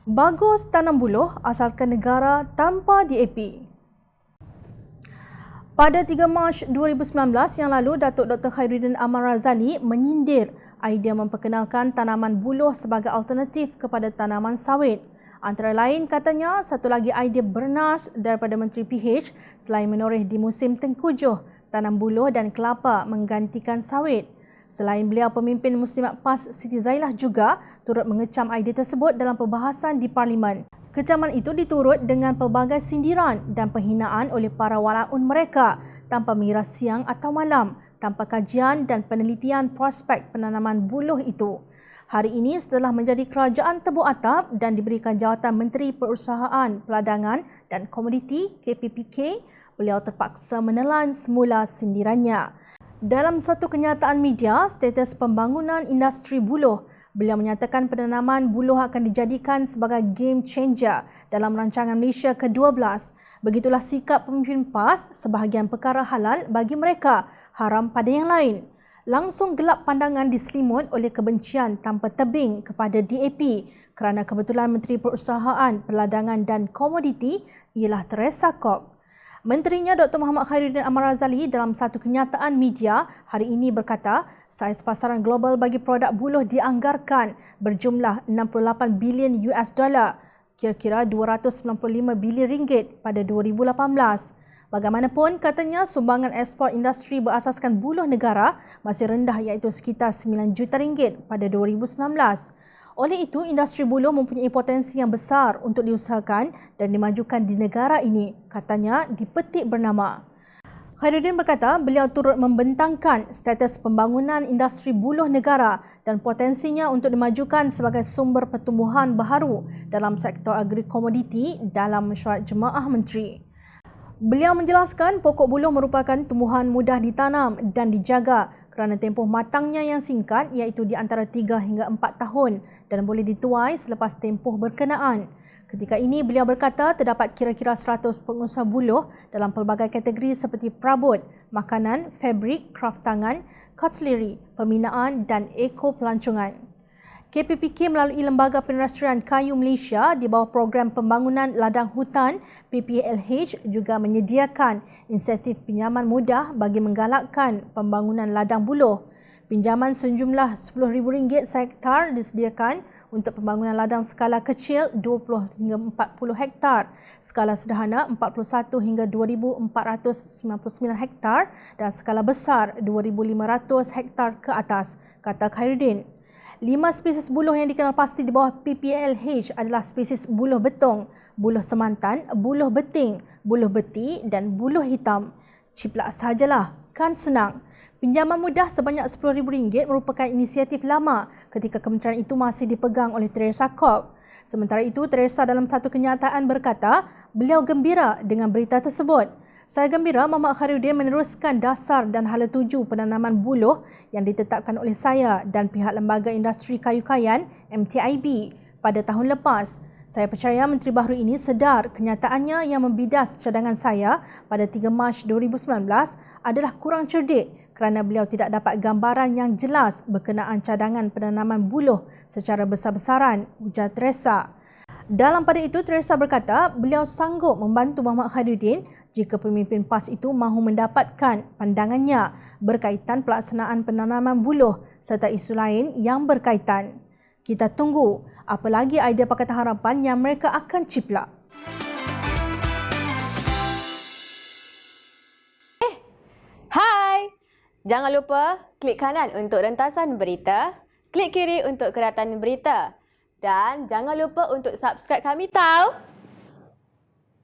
Bagus tanam buluh asalkan negara tanpa DAP. Pada 3 Mac 2019 yang lalu, Datuk Dr. Khairuddin Ahmad Razali menyindir idea memperkenalkan tanaman buluh sebagai alternatif kepada tanaman sawit. Antara lain, katanya, satu lagi idea bernas daripada Menteri PH selain menoreh di musim tengkujuh, tanam buluh dan kelapa menggantikan sawit. Selain beliau, pemimpin Muslimat PAS Siti Zailah juga turut mengecam idea tersebut dalam perbahasan di Parlimen. Kecaman itu diturut dengan pelbagai sindiran dan penghinaan oleh para walaun mereka tanpa mengira siang atau malam, tanpa kajian dan penelitian prospek penanaman buluh itu. Hari ini, setelah menjadi kerajaan tebuk atap dan diberikan jawatan Menteri Perusahaan, Peladangan dan Komoditi KPPK, beliau terpaksa menelan semula sindirannya. Dalam satu kenyataan media, status pembangunan industri buluh, beliau menyatakan penanaman buluh akan dijadikan sebagai game changer dalam rancangan Malaysia ke-12. Begitulah sikap pemimpin PAS, sebahagian perkara halal bagi mereka, haram pada yang lain. Langsung gelap pandangan diselimut oleh kebencian tanpa tebing kepada DAP kerana kebetulan Menteri Perusahaan, Peladangan dan Komoditi ialah Teresa Kok. Menterinya Dr. Muhammad Khairuddin Ahmad Razali dalam satu kenyataan media hari ini berkata, saiz pasaran global bagi produk buluh dianggarkan berjumlah 68 bilion US dollar, kira-kira 295 bilion ringgit pada 2018. Bagaimanapun, katanya sumbangan ekspor industri berasaskan buluh negara masih rendah iaitu sekitar 9 juta ringgit pada 2019. Oleh itu, industri buluh mempunyai potensi yang besar untuk diusahakan dan dimajukan di negara ini, katanya di petik bernama. Khairuddin berkata beliau turut membentangkan status pembangunan industri buluh negara dan potensinya untuk dimajukan sebagai sumber pertumbuhan baharu dalam sektor agri-komoditi dalam mesyuarat Jemaah Menteri. Beliau menjelaskan pokok buluh merupakan tumbuhan mudah ditanam dan dijaga kerana tempoh matangnya yang singkat iaitu di antara 3 hingga 4 tahun dan boleh dituai selepas tempoh berkenaan. Ketika ini, beliau berkata terdapat kira-kira 100 pengusaha buluh dalam pelbagai kategori seperti perabot, makanan, fabrik, kraft tangan, cutlery, pembinaan dan eko-pelancongan. KPPK melalui Lembaga Penerestrian Kayu Malaysia di bawah Program Pembangunan Ladang Hutan PPLH juga menyediakan insentif pinjaman mudah bagi menggalakkan pembangunan ladang buluh. Pinjaman sejumlah RM10,000 sehektar disediakan untuk pembangunan ladang skala kecil 20 hingga 40 hektar, skala sederhana 41 hingga 2,499 hektar dan skala besar 2,500 hektar ke atas, kata Khairuddin. 5 spesies buluh yang dikenal pasti di bawah PPLH adalah spesies buluh betong, buluh semantan, buluh beting, buluh beti dan buluh hitam. Ciplak sahajalah, kan senang. Pinjaman mudah sebanyak RM10,000 merupakan inisiatif lama ketika kementerian itu masih dipegang oleh Teresa Kok. Sementara itu, Teresa dalam satu kenyataan berkata, beliau gembira dengan berita tersebut. Saya gembira Muhammad Khairuddin meneruskan dasar dan hala tuju penanaman buluh yang ditetapkan oleh saya dan pihak Lembaga Industri Kayu Kayan MTIB pada tahun lepas. Saya percaya Menteri Baharu ini sedar kenyataannya yang membidas cadangan saya pada 3 Mac 2019 adalah kurang cerdik kerana beliau tidak dapat gambaran yang jelas berkenaan cadangan penanaman buluh secara besar-besaran, ujar Teresa. Dalam pada itu, Teresa berkata beliau sanggup membantu Muhammad Khairuddin jika pemimpin PAS itu mahu mendapatkan pandangannya berkaitan pelaksanaan penanaman buluh serta isu lain yang berkaitan. Kita tunggu apa lagi idea Pakatan Harapan yang mereka akan ciplak. Hai! Jangan lupa klik kanan untuk rentasan berita, klik kiri untuk keratan berita. Dan jangan lupa untuk subscribe kami tau.